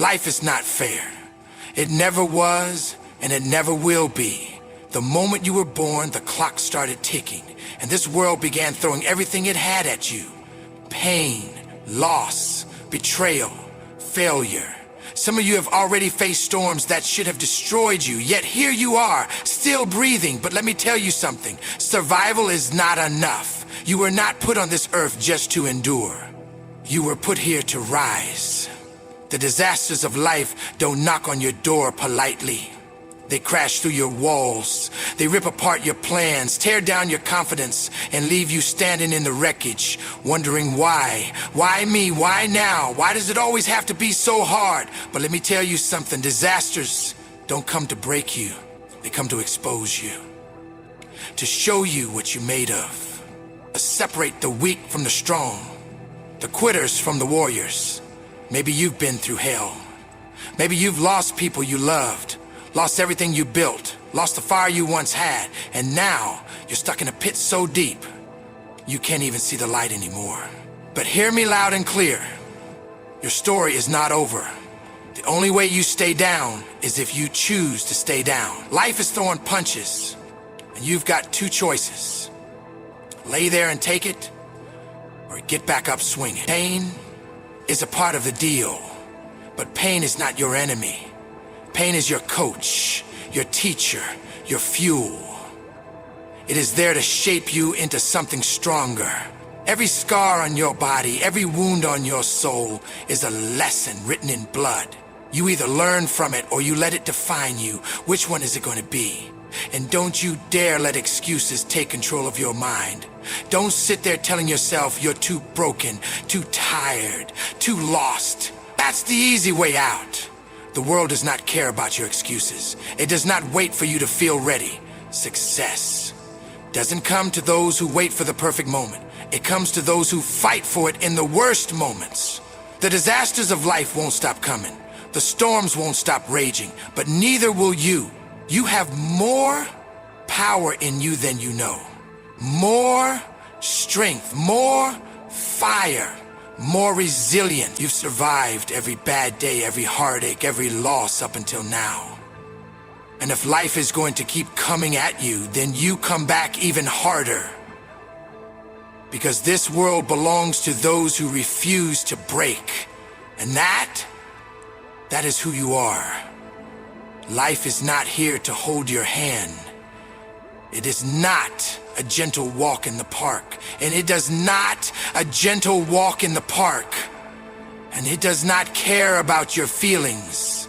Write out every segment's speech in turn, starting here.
Life is not fair. It never was, and it never will be. The moment you were born, the clock started ticking, and this world began throwing everything it had at you. Pain, loss, betrayal, failure. Some of you have already faced storms that should have destroyed you, yet here you are, still breathing. But let me tell you something, survival is not enough. You were not put on this earth just to endure. You were put here to rise. The disasters of life don't knock on your door politely. They crash through your walls. They rip apart your plans, tear down your confidence, and leave you standing in the wreckage, wondering why. Why me? Why now? Why does it always have to be so hard? But let me tell you something, disasters don't come to break you. They come to expose you, to show you what you're made of, to separate the weak from the strong, the quitters from the warriors. Maybe you've been through hell. Maybe you've lost people you loved, lost everything you built, lost the fire you once had, and now you're stuck in a pit so deep, you can't even see the light anymore. But hear me loud and clear. Your story is not over. The only way you stay down is if you choose to stay down. Life is throwing punches, and you've got two choices. Lay there and take it, or get back up swinging. Pain is a part of the deal, but pain is not your enemy. Pain is your coach, your teacher, your fuel. It is there to shape you into something stronger. Every scar on your body, every wound on your soul is a lesson written in blood. You either learn from it or you let it define you. Which one is it going to be? And don't you dare let excuses take control of your mind. Don't sit there telling yourself you're too broken, too tired, too lost. That's the easy way out. The world does not care about your excuses. It does not wait for you to feel ready. Success doesn't come to those who wait for the perfect moment. It comes to those who fight for it in the worst moments. The disasters of life won't stop coming. The storms won't stop raging, but neither will you. You have more power in you than you know. More strength, more fire, more resilient. You've survived every bad day, every heartache, every loss up until now. And if life is going to keep coming at you, then you come back even harder. Because this world belongs to those who refuse to break. And that is who you are. Life is not here to hold your hand. It is not a gentle walk in the park. And it does not a gentle walk in the park. And it does not care about your feelings.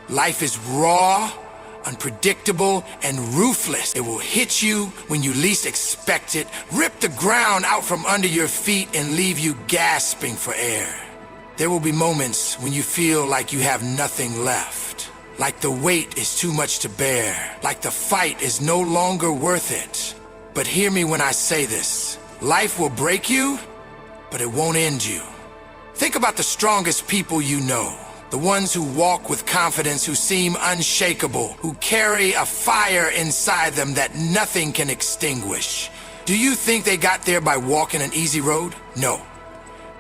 Life is raw, unpredictable, and ruthless. It will hit you when you least expect it, rip the ground out from under your feet, and leave you gasping for air. There will be moments when you feel like you have nothing left, like the weight is too much to bear, like the fight is no longer worth it. But hear me when I say this. Life will break you, but it won't end you. Think about the strongest people you know. The ones who walk with confidence, who seem unshakable, who carry a fire inside them that nothing can extinguish. Do you think they got there by walking an easy road? No.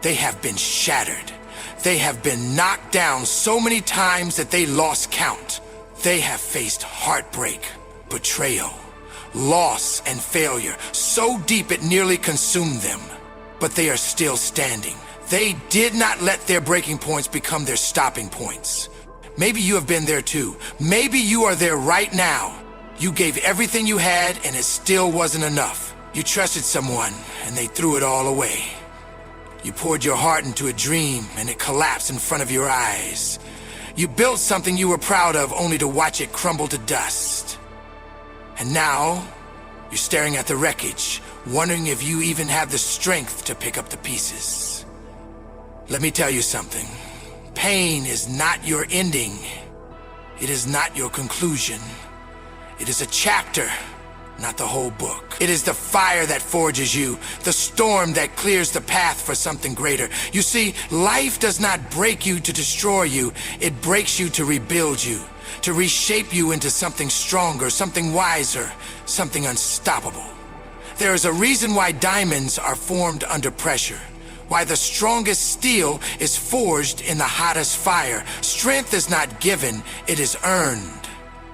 They have been shattered. They have been knocked down so many times that they lost count. They have faced heartbreak, betrayal, loss, and failure so deep it nearly consumed them. But they are still standing. They did not let their breaking points become their stopping points. Maybe you have been there too. Maybe you are there right now. You gave everything you had and it still wasn't enough. You trusted someone and they threw it all away. You poured your heart into a dream and it collapsed in front of your eyes. You built something you were proud of only to watch it crumble to dust. And now, you're staring at the wreckage, wondering if you even have the strength to pick up the pieces. Let me tell you something. Pain is not your ending. It is not your conclusion. It is a chapter, not the whole book. It is the fire that forges you, the storm that clears the path for something greater. You see, life does not break you to destroy you. It breaks you to rebuild you, to reshape you into something stronger, something wiser, something unstoppable. There is a reason why diamonds are formed under pressure. Why the strongest steel is forged in the hottest fire. Strength is not given, it is earned.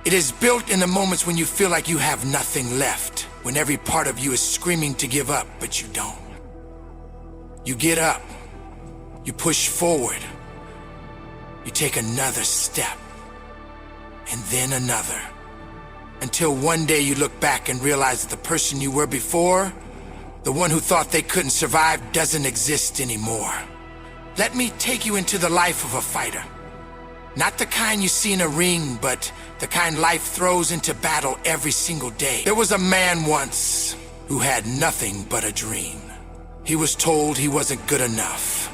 It is built in the moments when you feel like you have nothing left, when every part of you is screaming to give up, but you don't. You get up, you push forward, you take another step, and then another, until one day you look back and realize that the person you were before, the one who thought they couldn't survive, doesn't exist anymore. Let me take you into the life of a fighter. Not the kind you see in a ring, but the kind life throws into battle every single day. There was a man once who had nothing but a dream. He was told he wasn't good enough,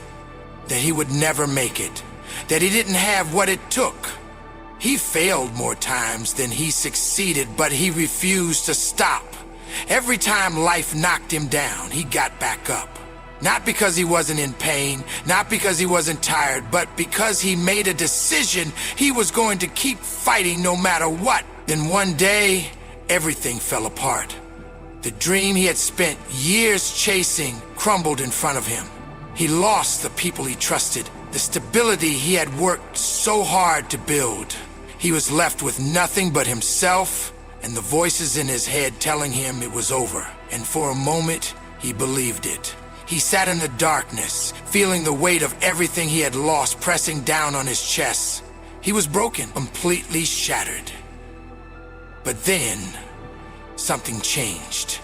that he would never make it, that he didn't have what it took. He failed more times than he succeeded, but he refused to stop. Every time life knocked him down, he got back up. Not because he wasn't in pain, not because he wasn't tired, but because he made a decision he was going to keep fighting no matter what. Then one day, everything fell apart. The dream he had spent years chasing crumbled in front of him. He lost the people he trusted, the stability he had worked so hard to build. He was left with nothing but himself and the voices in his head telling him it was over. And for a moment, he believed it. He sat in the darkness, feeling the weight of everything he had lost pressing down on his chest. He was broken, completely shattered. But then, something changed.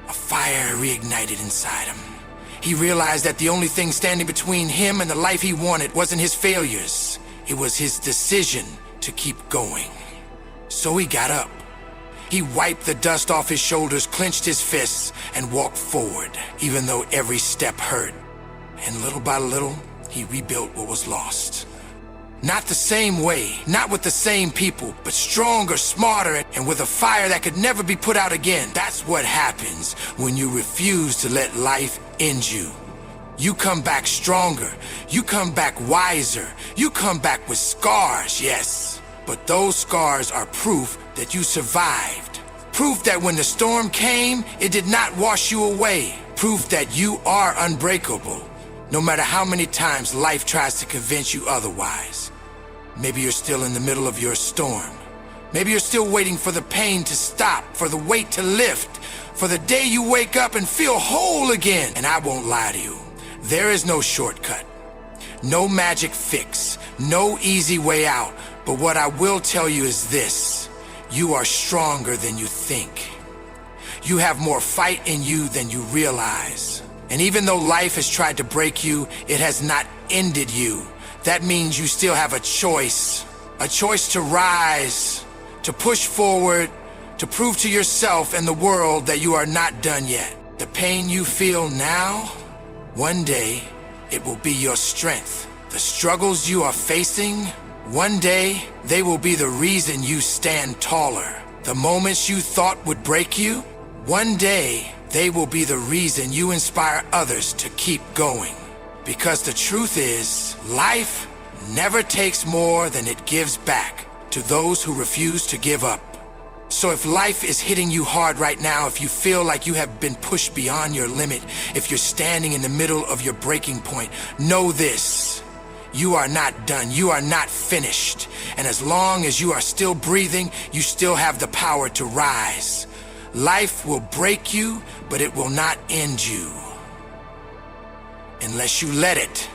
A fire reignited inside him. He realized that the only thing standing between him and the life he wanted wasn't his failures. It was his decision to keep going. So he got up. He wiped the dust off his shoulders, clenched his fists, and walked forward, even though every step hurt. And little by little, he rebuilt what was lost. Not the same way, not with the same people, but stronger, smarter, and with a fire that could never be put out again. That's what happens when you refuse to let life end you. You come back stronger, you come back wiser, you come back with scars, yes. But those scars are proof that you survived. Proof that when the storm came, it did not wash you away. Proof that you are unbreakable, no matter how many times life tries to convince you otherwise. Maybe you're still in the middle of your storm. Maybe you're still waiting for the pain to stop, for the weight to lift, for the day you wake up and feel whole again. And I won't lie to you, there is no shortcut, no magic fix, no easy way out. But what I will tell you is this: you are stronger than you think. You have more fight in you than you realize. And even though life has tried to break you, it has not ended you. That means you still have a choice to rise, to push forward, to prove to yourself and the world that you are not done yet. The pain you feel now, one day, it will be your strength. The struggles you are facing, one day, they will be the reason you stand taller. The moments you thought would break you, one day, they will be the reason you inspire others to keep going. Because the truth is, life never takes more than it gives back to those who refuse to give up. So if life is hitting you hard right now, if you feel like you have been pushed beyond your limit, if you're standing in the middle of your breaking point, know this: you are not done, you are not finished. And as long as you are still breathing, you still have the power to rise. Life will break you, but it will not end you. Unless you let it.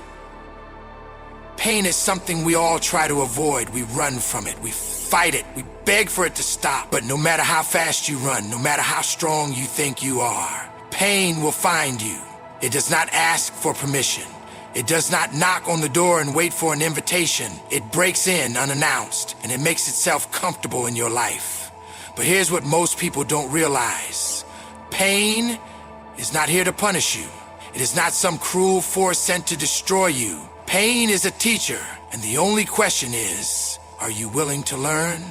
Pain is something we all try to avoid. We run from it, we fight it, we beg for it to stop. But no matter how fast you run, no matter how strong you think you are, pain will find you. It does not ask for permission. It does not knock on the door and wait for an invitation. It breaks in unannounced, and it makes itself comfortable in your life. But here's what most people don't realize. Pain is not here to punish you. It is not some cruel force sent to destroy you. Pain is a teacher, and the only question is, are you willing to learn?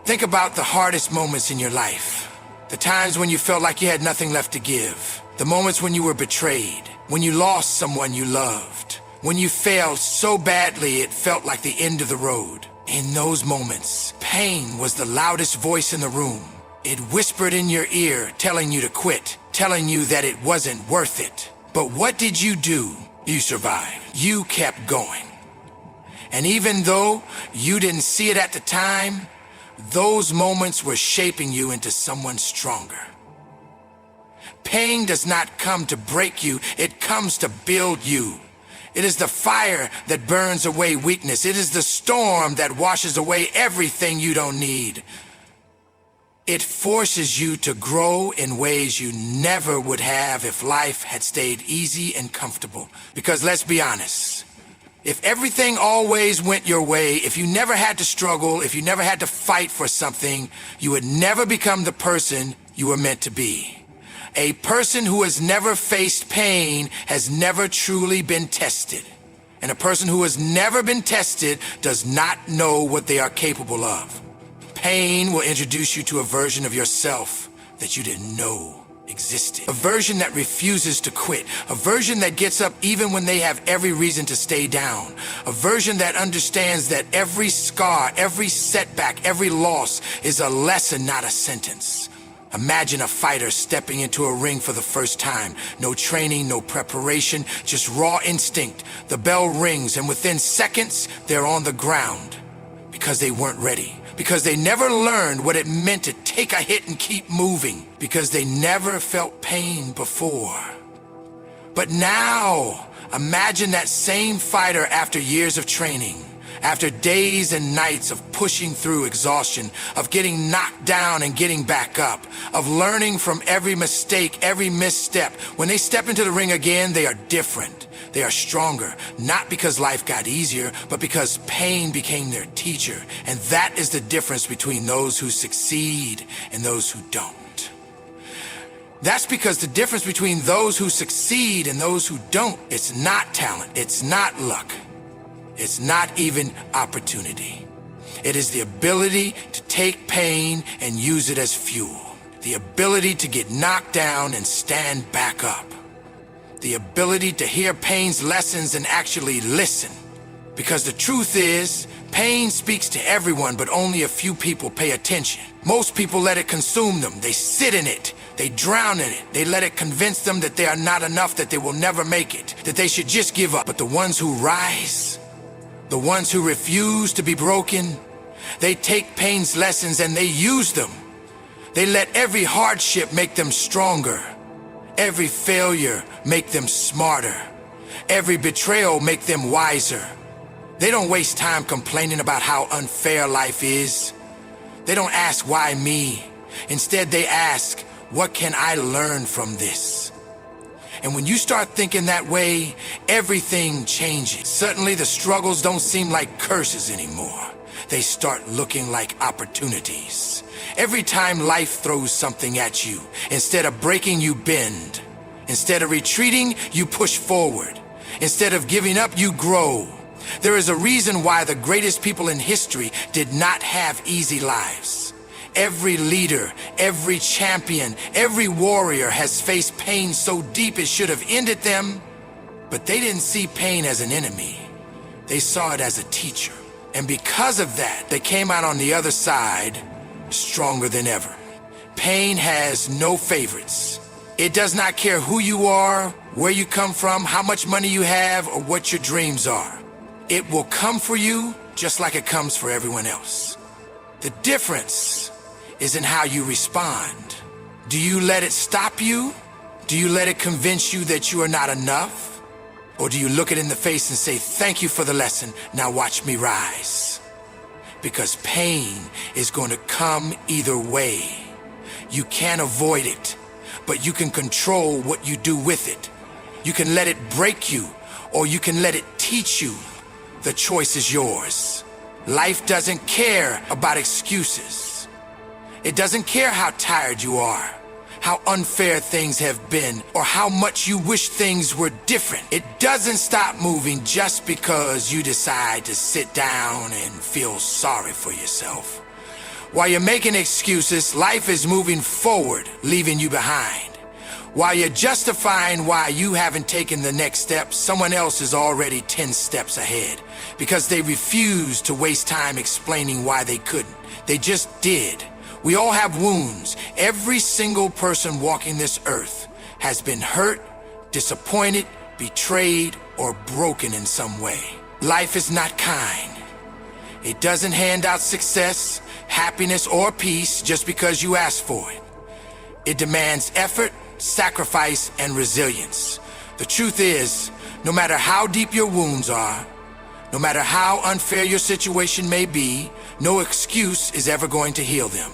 Think about the hardest moments in your life. The times when you felt like you had nothing left to give. The moments when you were betrayed. When you lost someone you loved. When you failed so badly it felt like the end of the road. In those moments, pain was the loudest voice in the room. It whispered in your ear, telling you to quit, telling you that it wasn't worth it. But what did you do? You survived. You kept going. And even though you didn't see it at the time, those moments were shaping you into someone stronger. Pain does not come to break you, it comes to build you. It is the fire that burns away weakness. It is the storm that washes away everything you don't need. It forces you to grow in ways you never would have if life had stayed easy and comfortable. Because let's be honest, if everything always went your way, if you never had to struggle, if you never had to fight for something, you would never become the person you were meant to be. A person who has never faced pain has never truly been tested. And a person who has never been tested does not know what they are capable of. Pain will introduce you to a version of yourself that you didn't know existed. A version that refuses to quit. A version that gets up even when they have every reason to stay down. A version that understands that every scar, every setback, every loss is a lesson, not a sentence. Imagine a fighter stepping into a ring for the first time. No training, no preparation, just raw instinct. The bell rings, and within seconds, they're on the ground. Because they weren't ready. Because they never learned what it meant to take a hit and keep moving. Because they never felt pain before. But now, imagine that same fighter after years of training. After days and nights of pushing through exhaustion, of getting knocked down and getting back up, of learning from every mistake, every misstep. When they step into the ring again, they are different. They are stronger, not because life got easier, but because pain became their teacher. And that is the difference between those who succeed and those who don't. That's because the difference between those who succeed and those who don't, it's not talent, it's not luck. It's not even opportunity. It is the ability to take pain and use it as fuel. The ability to get knocked down and stand back up. The ability to hear pain's lessons and actually listen. Because the truth is, pain speaks to everyone, but only a few people pay attention. Most people let it consume them. They sit in it. They drown in it. They let it convince them that they are not enough, that they will never make it, that they should just give up. But the ones who rise, the ones who refuse to be broken, they take pain's lessons and they use them. They let every hardship make them stronger. Every failure make them smarter. Every betrayal make them wiser. They don't waste time complaining about how unfair life is. They don't ask why me. Instead, they ask, what can I learn from this? And when you start thinking that way, everything changes. Suddenly, the struggles don't seem like curses anymore. They start looking like opportunities. Every time life throws something at you, instead of breaking, you bend. Instead of retreating, you push forward. Instead of giving up, you grow. There is a reason why the greatest people in history did not have easy lives. Every leader, every champion, every warrior has faced pain so deep it should have ended them, but they didn't see pain as an enemy. They saw it as a teacher. And because of that, they came out on the other side stronger than ever. Pain has no favorites. It does not care who you are, where you come from, how much money you have, or what your dreams are. It will come for you just like it comes for everyone else. The difference is in how you respond. Do you let it stop you? Do you let it convince you that you are not enough? Or do you look it in the face and say, thank you for the lesson, now watch me rise? Because pain is going to come either way. You can't avoid it, but you can control what you do with it. You can let it break you, or you can let it teach you. The choice is yours. Life doesn't care about excuses. It doesn't care how tired you are, how unfair things have been, or how much you wish things were different. It doesn't stop moving just because you decide to sit down and feel sorry for yourself. While you're making excuses, life is moving forward, leaving you behind. While you're justifying why you haven't taken the next step, someone else is already 10 steps ahead because they refused to waste time explaining why they couldn't. They just did. We all have wounds. Every single person walking this earth has been hurt, disappointed, betrayed, or broken in some way. Life is not kind. It doesn't hand out success, happiness, or peace just because you ask for it. It demands effort, sacrifice, and resilience. The truth is, no matter how deep your wounds are, no matter how unfair your situation may be, no excuse is ever going to heal them.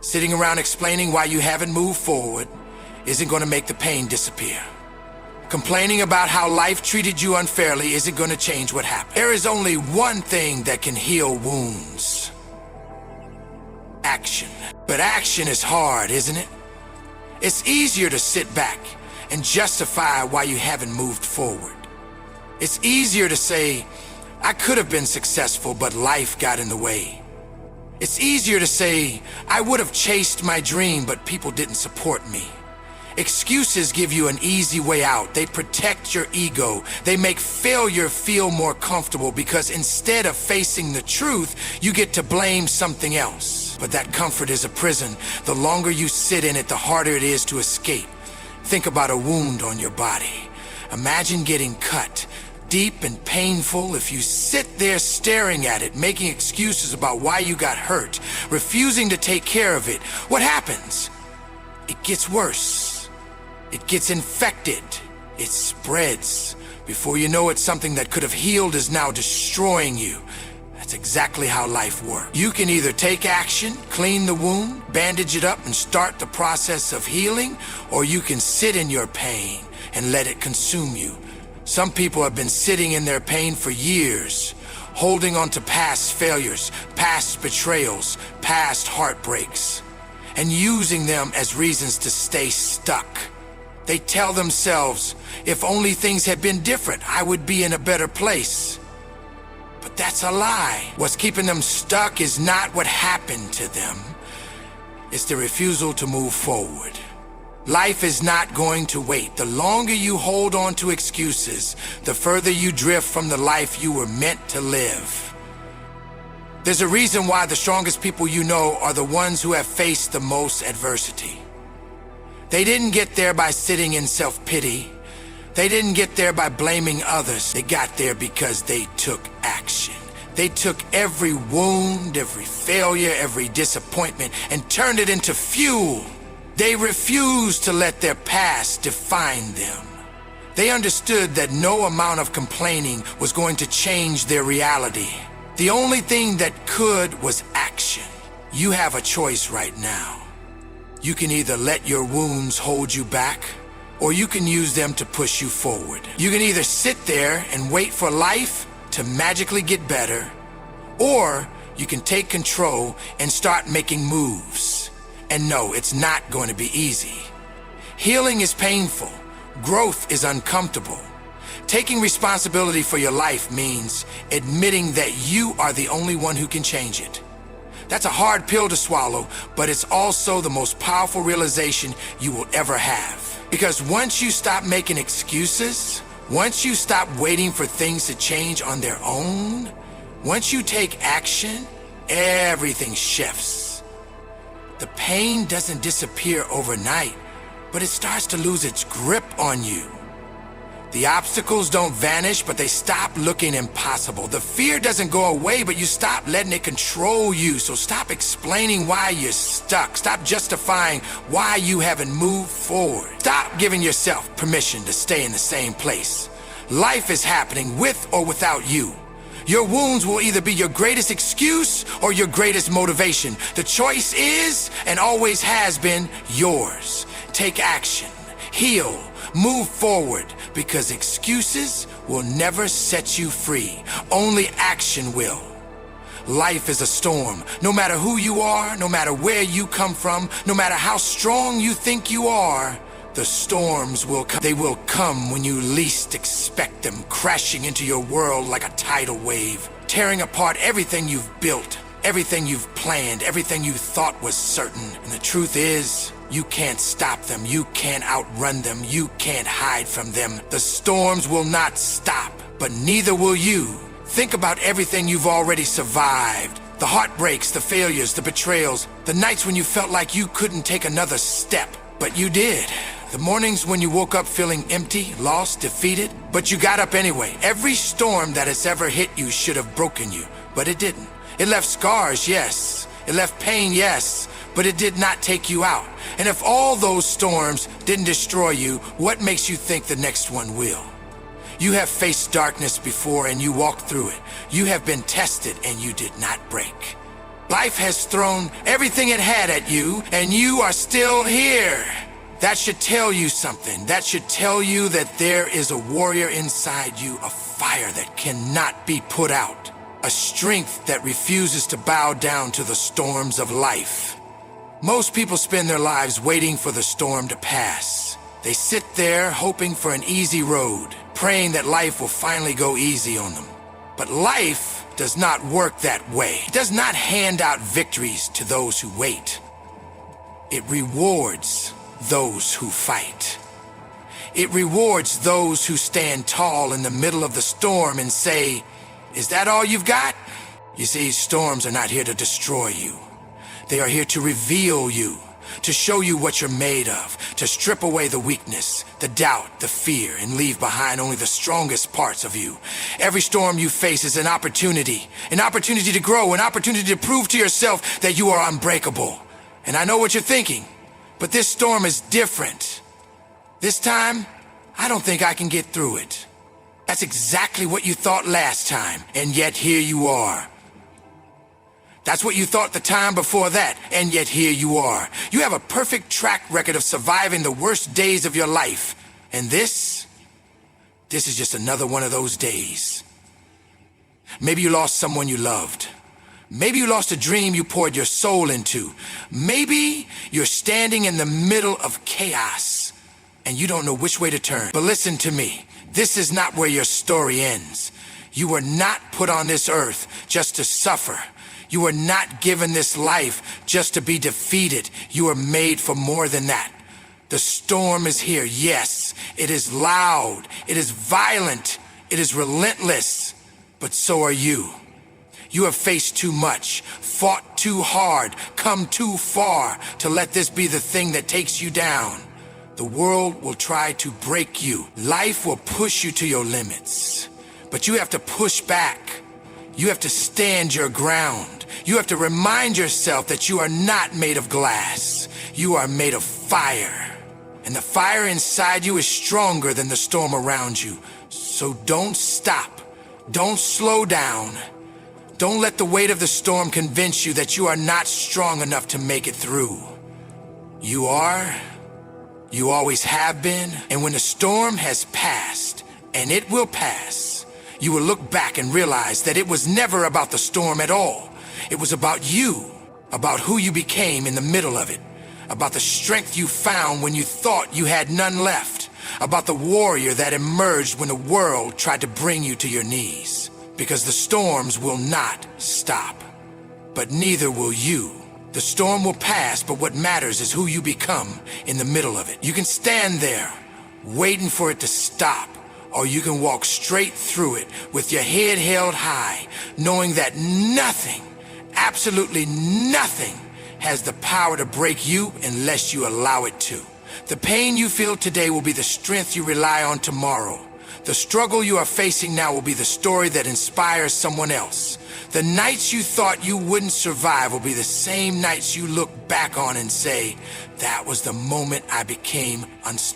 Sitting around explaining why you haven't moved forward isn't going to make the pain disappear. Complaining about how life treated you unfairly isn't going to change what happened. There is only one thing that can heal wounds: action. But action is hard, isn't it? It's easier to sit back and justify why you haven't moved forward. It's easier to say, I could have been successful, but life got in the way. It's easier to say, I would have chased my dream, but people didn't support me. Excuses give you an easy way out. They protect your ego. They make failure feel more comfortable because instead of facing the truth, you get to blame something else. But that comfort is a prison. The longer you sit in it, the harder it is to escape. Think about a wound on your body. Imagine getting cut, deep and painful. If you sit there staring at it, making excuses about why you got hurt, refusing to take care of it, what happens? It gets worse. It gets infected. It spreads. Before you know it, something that could have healed is now destroying you. That's exactly how life works. You can either take action, clean the wound, bandage it up, and start the process of healing, or you can sit in your pain and let it consume you. Some people have been sitting in their pain for years, holding on to past failures, past betrayals, past heartbreaks, and using them as reasons to stay stuck. They tell themselves, if only things had been different, I would be in a better place. But that's a lie. What's keeping them stuck is not what happened to them. It's the refusal to move forward. Life is not going to wait. The longer you hold on to excuses, the further you drift from the life you were meant to live. There's a reason why the strongest people you know are the ones who have faced the most adversity. They didn't get there by sitting in self-pity. They didn't get there by blaming others. They got there because they took action. They took every wound, every failure, every disappointment, and turned it into fuel. They refused to let their past define them. They understood that no amount of complaining was going to change their reality. The only thing that could was action. You have a choice right now. You can either let your wounds hold you back, or you can use them to push you forward. You can either sit there and wait for life to magically get better, or you can take control and start making moves. And no, it's not going to be easy. Healing is painful. Growth is uncomfortable. Taking responsibility for your life means admitting that you are the only one who can change it. That's a hard pill to swallow, but it's also the most powerful realization you will ever have. Because once you stop making excuses, once you stop waiting for things to change on their own, once you take action, everything shifts. The pain doesn't disappear overnight, but it starts to lose its grip on you. The obstacles don't vanish, but they stop looking impossible. The fear doesn't go away, but you stop letting it control you. So stop explaining why you're stuck. Stop justifying why you haven't moved forward. Stop giving yourself permission to stay in the same place. Life is happening with or without you. Your wounds will either be your greatest excuse or your greatest motivation. The choice is, and always has been, yours. Take action. Heal. Move forward, because excuses will never set you free. Only action will. Life is a storm. No matter who you are, no matter where you come from, no matter how strong you think you are, the storms will come. They will come when you least expect them, crashing into your world like a tidal wave, tearing apart everything you've built, everything you've planned, everything you thought was certain. And the truth is, you can't stop them. You can't outrun them. You can't hide from them. The storms will not stop, but neither will you. Think about everything you've already survived. The heartbreaks, the failures, the betrayals, the nights when you felt like you couldn't take another step, but you did. The mornings when you woke up feeling empty, lost, defeated, but you got up anyway. Every storm that has ever hit you should have broken you, but it didn't. It left scars, yes. It left pain, yes, but it did not take you out. And if all those storms didn't destroy you, what makes you think the next one will? You have faced darkness before and you walked through it. You have been tested and you did not break. Life has thrown everything it had at you and you are still here. That should tell you something. That should tell you that there is a warrior inside you, a fire that cannot be put out, a strength that refuses to bow down to the storms of life. Most people spend their lives waiting for the storm to pass. They sit there hoping for an easy road, praying that life will finally go easy on them. But life does not work that way. It does not hand out victories to those who wait. It rewards those who fight. It rewards those who stand tall in the middle of the storm and say, "Is that all you've got?" You see, storms are not here to destroy you. They are here to reveal you, to show you what you're made of, to strip away the weakness, the doubt, the fear, and leave behind only the strongest parts of you. Every storm you face is an opportunity to grow, an opportunity to prove to yourself that you are unbreakable. And I know what you're thinking, but this storm is different. This time, I don't think I can get through it. That's exactly what you thought last time, and yet here you are. That's what you thought the time before that, and yet here you are. You have a perfect track record of surviving the worst days of your life. And this is just another one of those days. Maybe you lost someone you loved. Maybe you lost a dream you poured your soul into. Maybe you're standing in the middle of chaos, and you don't know which way to turn. But listen to me. This is not where your story ends. You were not put on this earth just to suffer. You were not given this life just to be defeated. You were made for more than that. The storm is here, yes. It is loud. It is violent. It is relentless. But so are you. You have faced too much, fought too hard, come too far to let this be the thing that takes you down. The world will try to break you. Life will push you to your limits. But you have to push back. You have to stand your ground. You have to remind yourself that you are not made of glass. You are made of fire. And the fire inside you is stronger than the storm around you. So don't stop. Don't slow down. Don't let the weight of the storm convince you that you are not strong enough to make it through. You are. You always have been. And when the storm has passed, and it will pass, you will look back and realize that it was never about the storm at all. It was about you, about who you became in the middle of it, about the strength you found when you thought you had none left, about the warrior that emerged when the world tried to bring you to your knees. Because the storms will not stop, but neither will you. The storm will pass, but what matters is who you become in the middle of it. You can stand there, waiting for it to stop, or you can walk straight through it with your head held high, knowing that nothing, absolutely nothing, has the power to break you unless you allow it to. The pain you feel today will be the strength you rely on tomorrow. The struggle you are facing now will be the story that inspires someone else. The nights you thought you wouldn't survive will be the same nights you look back on and say, that was the moment I became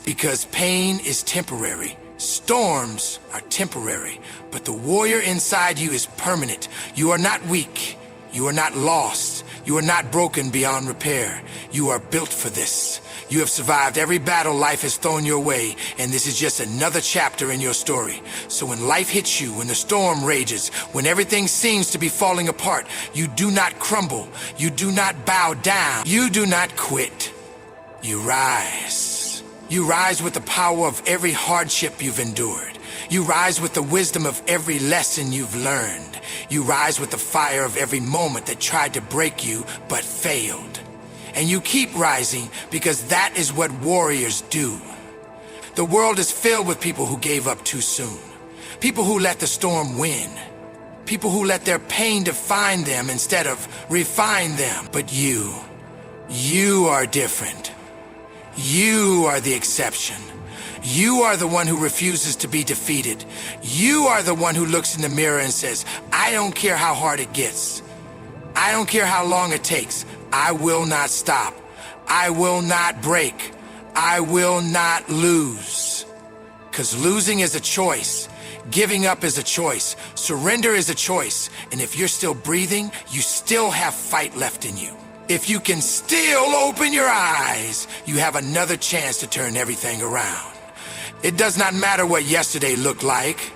because pain is temporary. Storms are temporary, but the warrior inside you is permanent. You are not weak. You are not lost. You are not broken beyond repair. You are built for this. You have survived every battle life has thrown your way, and this is just another chapter in your story. So when life hits you, when the storm rages, when everything seems to be falling apart, you do not crumble. You do not bow down. You do not quit. You rise. You rise with the power of every hardship you've endured. You rise with the wisdom of every lesson you've learned. You rise with the fire of every moment that tried to break you but failed. And you keep rising because that is what warriors do. The world is filled with people who gave up too soon. People who let the storm win. People who let their pain define them instead of refine them. But you are different. You are the exception. You are the one who refuses to be defeated. You are the one who looks in the mirror and says, I don't care how hard it gets. I don't care how long it takes. I will not stop. I will not break. I will not lose. Because losing is a choice. Giving up is a choice. Surrender is a choice. And if you're still breathing, you still have fight left in you. If you can still open your eyes, you have another chance to turn everything around. It does not matter what yesterday looked like.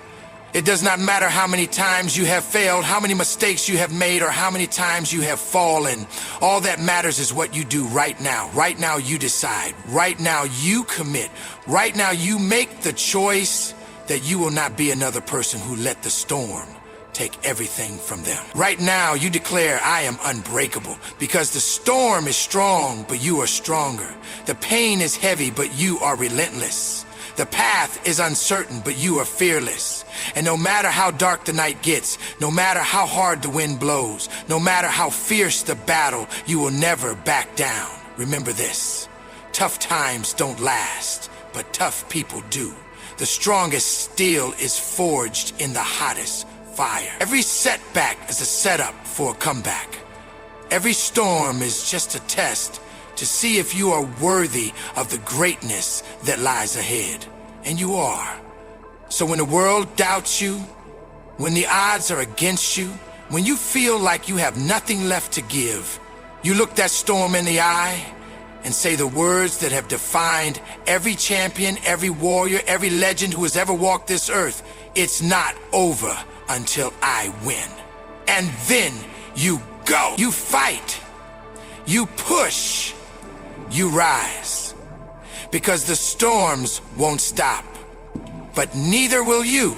It does not matter how many times you have failed, how many mistakes you have made, or how many times you have fallen. All that matters is what you do right now. Right now you decide. Right now you commit. Right now you make the choice that you will not be another person who let the storm take everything from them. Right now you declare, I am unbreakable, because the storm is strong, but you are stronger. The pain is heavy, but you are relentless. The path is uncertain, but you are fearless. And no matter how dark the night gets, no matter how hard the wind blows, no matter how fierce the battle, you will never back down. Remember this: tough times don't last, but tough people do. The strongest steel is forged in the hottest fire. Every setback is a setup for a comeback. Every storm is just a test to see if you are worthy of the greatness that lies ahead. And you are. So when the world doubts you, when the odds are against you, when you feel like you have nothing left to give, you look that storm in the eye and say the words that have defined every champion, every warrior, every legend who has ever walked this earth: it's not over until I win. And then you go. You fight. You push. You rise. Because the storms won't stop, but neither will you.